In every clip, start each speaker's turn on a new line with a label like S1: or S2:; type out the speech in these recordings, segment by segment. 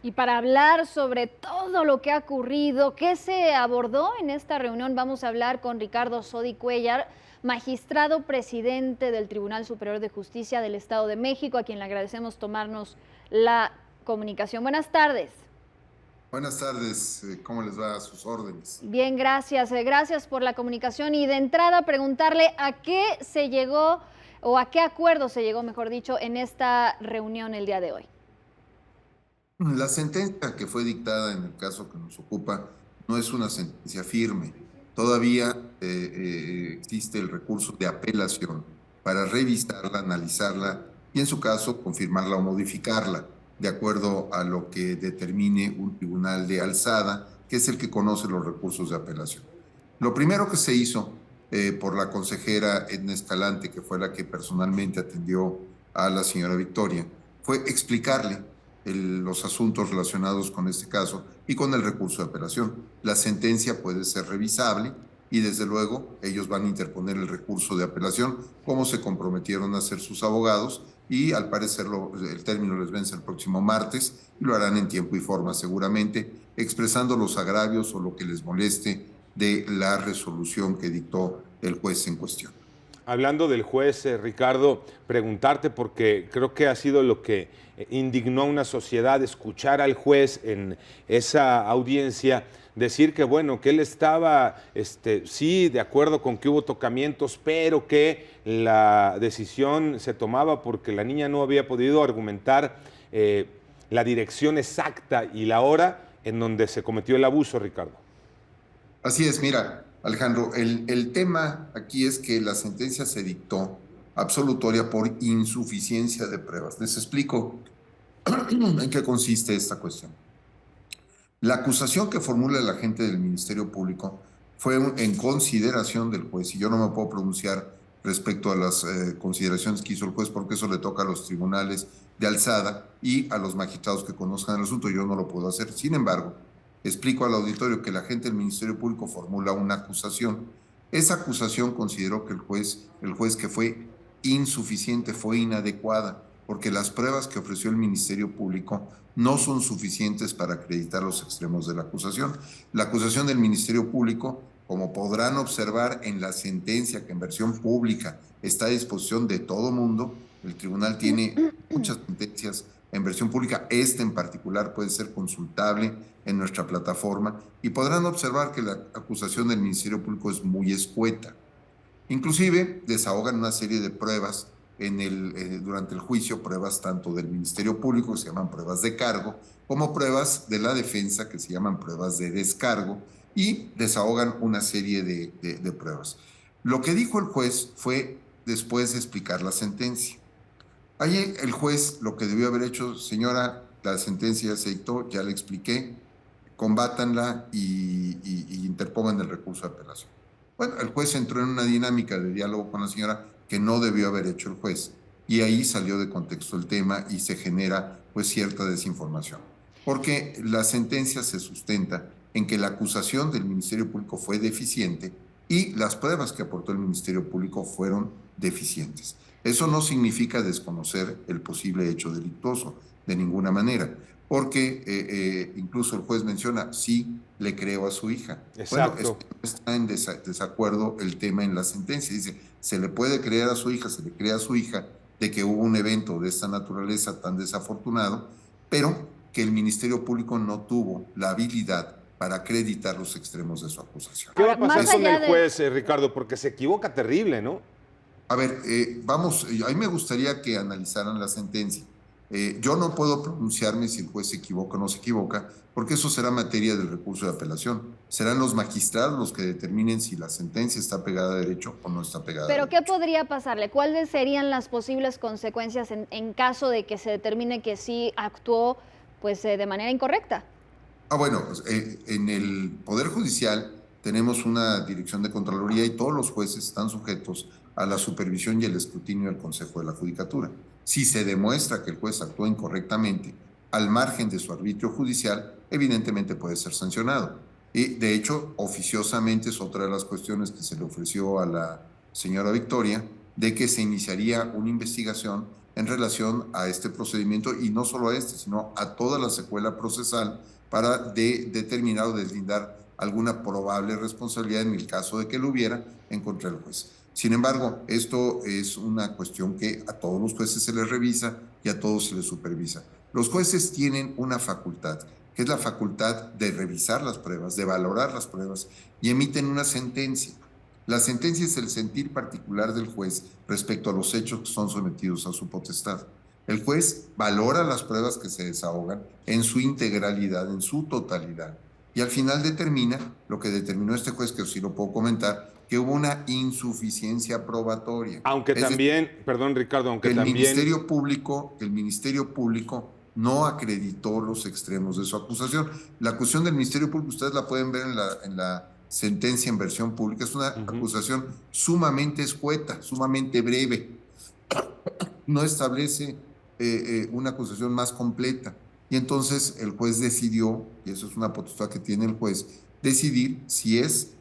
S1: Y para hablar sobre todo lo que ha ocurrido, qué se abordó en esta reunión, vamos a hablar con Ricardo Sodi Cuéllar, magistrado presidente del Tribunal Superior de Justicia del Estado de México, a quien le agradecemos tomarnos la comunicación. Buenas tardes.
S2: Buenas tardes, ¿cómo les va a sus órdenes?
S1: Bien, gracias. Gracias por la comunicación y de entrada preguntarle a qué se llegó o a qué acuerdo se llegó, mejor dicho, en esta reunión el día de hoy.
S2: La sentencia que fue dictada en el caso que nos ocupa no es una sentencia firme. Todavía existe el recurso de apelación para revisarla, analizarla y en su caso confirmarla o modificarla de acuerdo a lo que determine un tribunal de alzada, que es el que conoce los recursos de apelación. Lo primero que se hizo por la consejera Edna Escalante, que fue la que personalmente atendió a la señora Victoria, fue explicarle los asuntos relacionados con este caso y con el recurso de apelación. La sentencia puede ser revisable y desde luego ellos van a interponer el recurso de apelación como se comprometieron a hacer sus abogados y al parecer el término les vence el próximo martes y lo harán en tiempo y forma seguramente, expresando los agravios o lo que les moleste de la resolución que dictó el juez en cuestión.
S3: Hablando del juez, Ricardo, preguntarte, porque creo que ha sido lo que indignó a una sociedad, escuchar al juez en esa audiencia decir que, bueno, que él estaba, sí, de acuerdo con que hubo tocamientos, pero que la decisión se tomaba porque la niña no había podido argumentar la dirección exacta y la hora en donde se cometió el abuso, Ricardo.
S2: Así es, mira, Alejandro, el tema aquí es que la sentencia se dictó absolutoria por insuficiencia de pruebas. Les explico en qué consiste esta cuestión. La acusación que formula el agente del Ministerio Público fue en consideración del juez, y yo no me puedo pronunciar respecto a las consideraciones que hizo el juez, porque eso le toca a los tribunales de alzada y a los magistrados que conozcan el asunto, yo no lo puedo hacer. Sin embargo, explico al auditorio que el agente del Ministerio Público formula una acusación. Esa acusación consideró que el juez que fue insuficiente, fue inadecuada, porque las pruebas que ofreció el Ministerio Público no son suficientes para acreditar los extremos de la acusación. La acusación del Ministerio Público, como podrán observar en la sentencia que en versión pública está a disposición de todo mundo, el tribunal tiene muchas sentencias en versión pública, esta en particular puede ser consultable en nuestra plataforma y podrán observar que la acusación del Ministerio Público es muy escueta. Inclusive desahogan una serie de pruebas durante el juicio, pruebas tanto del Ministerio Público, que se llaman pruebas de cargo, como pruebas de la defensa, que se llaman pruebas de descargo, y desahogan una serie de pruebas. Lo que dijo el juez fue después de explicar la sentencia. Ahí el juez lo que debió haber hecho, señora, la sentencia se dictó, ya le expliqué, combátanla y interpongan el recurso de apelación. Bueno, el juez entró en una dinámica de diálogo con la señora que no debió haber hecho el juez. Y ahí salió de contexto el tema y se genera pues cierta desinformación. Porque la sentencia se sustenta en que la acusación del Ministerio Público fue deficiente y las pruebas que aportó el Ministerio Público fueron deficientes. Eso no significa desconocer el posible hecho delictuoso de ninguna manera, porque incluso el juez menciona, sí, le creo a su hija.
S3: Exacto.
S2: Bueno, está en desacuerdo el tema en la sentencia. Dice, se le puede creer a su hija, se le cree a su hija de que hubo un evento de esta naturaleza tan desafortunado, pero que el Ministerio Público no tuvo la habilidad para acreditar los extremos de su acusación.
S3: ¿Qué va a
S1: Ahora,
S3: pasar
S1: más
S3: con
S1: allá
S3: el
S1: de...
S3: juez, Ricardo? Porque se equivoca terrible, ¿no?
S2: A ver, vamos, a mí me gustaría que analizaran la sentencia. Yo no puedo pronunciarme si el juez se equivoca o no se equivoca, porque eso será materia del recurso de apelación. Serán los magistrados los que determinen si la sentencia está pegada a derecho o no está pegada a
S1: Pero,
S2: derecho.
S1: ¿qué podría pasarle? ¿Cuáles serían las posibles consecuencias en caso de que se determine que sí actuó pues, de manera incorrecta?
S2: Bueno, pues, en el Poder Judicial tenemos una dirección de Contraloría y todos los jueces están sujetos a la supervisión y el escrutinio del Consejo de la Judicatura. Si se demuestra que el juez actuó incorrectamente al margen de su arbitrio judicial, evidentemente puede ser sancionado. Y de hecho, oficiosamente es otra de las cuestiones que se le ofreció a la señora Victoria, de que se iniciaría una investigación en relación a este procedimiento, y no solo a este, sino a toda la secuela procesal, para determinar o deslindar alguna probable responsabilidad en el caso de que lo hubiera en contra del juez. Sin embargo, esto es una cuestión que a todos los jueces se les revisa y a todos se les supervisa. Los jueces tienen una facultad, que es la facultad de revisar las pruebas, de valorar las pruebas, y emiten una sentencia. La sentencia es el sentir particular del juez respecto a los hechos que son sometidos a su potestad. El juez valora las pruebas que se desahogan en su integralidad, en su totalidad, y al final determina lo que determinó este juez, que sí lo puedo comentar, que hubo una insuficiencia probatoria.
S3: Aunque también, perdón Ricardo, aunque también...
S2: El Ministerio Público no acreditó los extremos de su acusación. La acusación del Ministerio Público, ustedes la pueden ver en la sentencia en versión pública, es una acusación sumamente escueta, sumamente breve. No establece una acusación más completa. Y entonces el juez decidió, y eso es una potestad que tiene el juez, decidir si es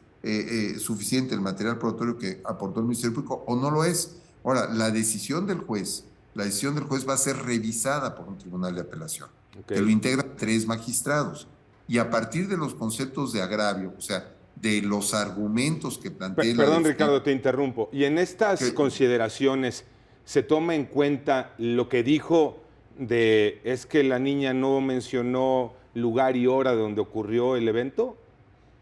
S2: suficiente el material probatorio que aportó el Ministerio Público o no lo es. Ahora, la decisión del juez va a ser revisada por un tribunal de apelación, que lo integran 3 magistrados. Y a partir de los conceptos de agravio, o sea, de los argumentos que plantea...
S3: Perdón, Ricardo, te interrumpo. Y en estas consideraciones, ¿se toma en cuenta lo que dijo es que la niña no mencionó lugar y hora de donde ocurrió el evento?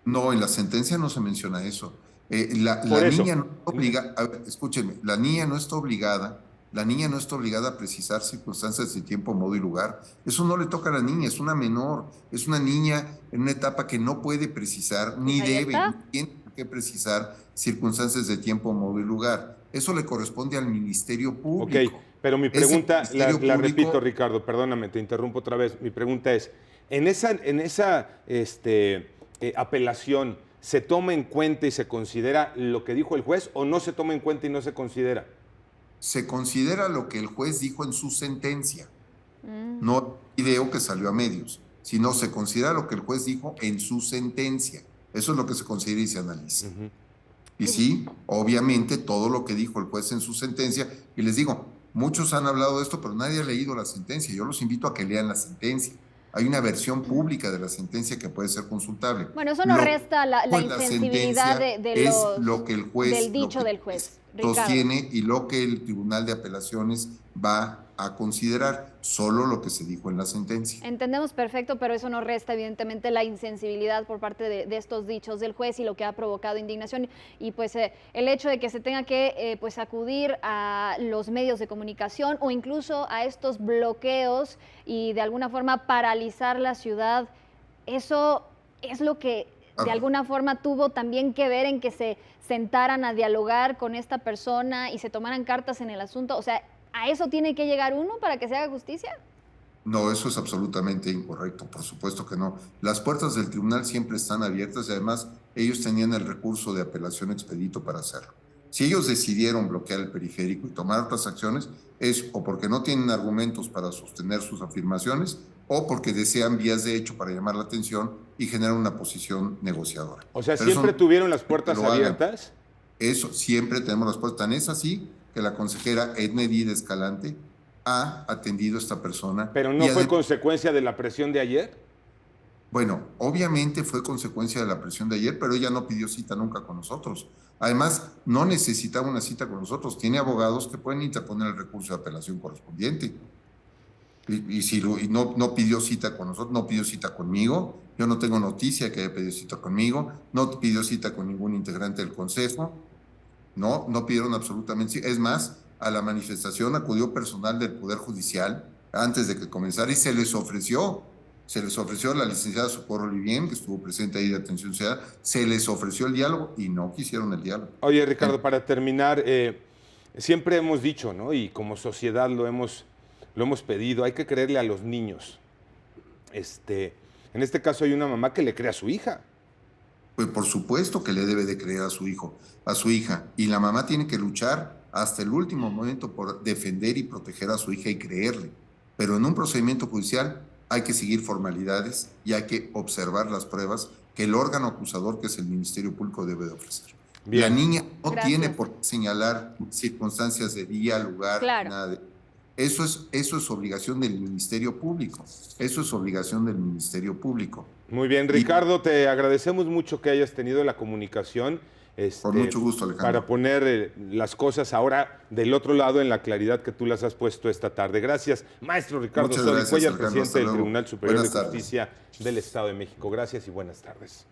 S2: No, en la sentencia no se menciona eso. La niña no obliga, a ver, escúchenme, la niña no está obligada a precisar circunstancias de tiempo, modo y lugar. Eso no le toca a la niña, es una menor, es una niña en una etapa que no puede precisar, ni debe, ni tiene que precisar circunstancias de tiempo, modo y lugar. Eso le corresponde al Ministerio Público.
S3: Ok, pero mi pregunta, la repito, Ricardo, perdóname, te interrumpo otra vez. Mi pregunta es, en esa apelación, ¿se toma en cuenta y se considera lo que dijo el juez o no se toma en cuenta y no se considera?
S2: Se considera lo que el juez dijo en su sentencia, no el video que salió a medios, sino se considera lo que el juez dijo en su sentencia. Eso es lo que se considera y se analiza. Y sí, obviamente todo lo que dijo el juez en su sentencia, y les digo, muchos han hablado de esto, pero nadie ha leído la sentencia. Yo los invito a que lean la sentencia. Hay una versión pública de la sentencia que puede ser consultable.
S1: Bueno, eso no resta la insensibilidad del dicho del juez, Ricardo.
S2: Sostiene y lo que el Tribunal de Apelaciones va a considerar, solo lo que se dijo en la sentencia.
S1: Entendemos perfecto, pero eso no resta evidentemente la insensibilidad por parte de estos dichos del juez y lo que ha provocado indignación, y pues el hecho de que se tenga que pues acudir a los medios de comunicación o incluso a estos bloqueos y de alguna forma paralizar la ciudad, eso es lo que de alguna forma tuvo también que ver en que se sentaran a dialogar con esta persona y se tomaran cartas en el asunto. O sea, ¿a eso tiene que llegar uno para que se haga justicia?
S2: No, eso es absolutamente incorrecto, por supuesto que no. Las puertas del tribunal siempre están abiertas y además ellos tenían el recurso de apelación expedito para hacerlo. Si ellos decidieron bloquear el periférico y tomar otras acciones, es o porque no tienen argumentos para sostener sus afirmaciones o porque desean vías de hecho para llamar la atención y generar una posición negociadora.
S3: O sea, pero ¿siempre tuvieron las puertas abiertas?
S2: Eso, siempre tenemos las puertas. Tan es así que la consejera Edna Edith Escalante ha atendido a esta persona.
S3: ¿Pero no fue consecuencia de la presión de ayer?
S2: Bueno, obviamente fue consecuencia de la presión de ayer, pero ella no pidió cita nunca con nosotros. Además, no necesitaba una cita con nosotros. Tiene abogados que pueden interponer el recurso de apelación correspondiente. Y no pidió cita con nosotros, no pidió cita conmigo. Yo no tengo noticia que haya pedido cita conmigo. No pidió cita con ningún integrante del consejo. No pidieron absolutamente. Es más, a la manifestación acudió personal del Poder Judicial antes de que comenzara y se les ofreció la licenciada Socorro Olivien, que estuvo presente ahí de Atención Ciudadana, se les ofreció el diálogo y no quisieron el diálogo.
S3: Oye, Ricardo, para terminar, siempre hemos dicho, ¿no? Y como sociedad lo hemos pedido, hay que creerle a los niños. En este caso hay una mamá que le cree a su hija.
S2: Pues por supuesto que le debe de creer a su hijo, a su hija, y la mamá tiene que luchar hasta el último momento por defender y proteger a su hija y creerle. Pero en un procedimiento judicial hay que seguir formalidades y hay que observar las pruebas que el órgano acusador, que es el Ministerio Público, debe de ofrecer. Bien. La niña no tiene por qué señalar circunstancias de día, lugar, nada de... Eso es obligación del Ministerio Público. Eso es obligación del Ministerio Público.
S3: Muy bien, Ricardo, te agradecemos mucho que hayas tenido la comunicación.
S2: Con mucho gusto, Alejandro.
S3: Para poner las cosas ahora del otro lado en la claridad que tú las has puesto esta tarde. Gracias, maestro Ricardo Sodi Cuellar, presidente del Tribunal Superior de Justicia del Estado de México. Gracias y buenas tardes.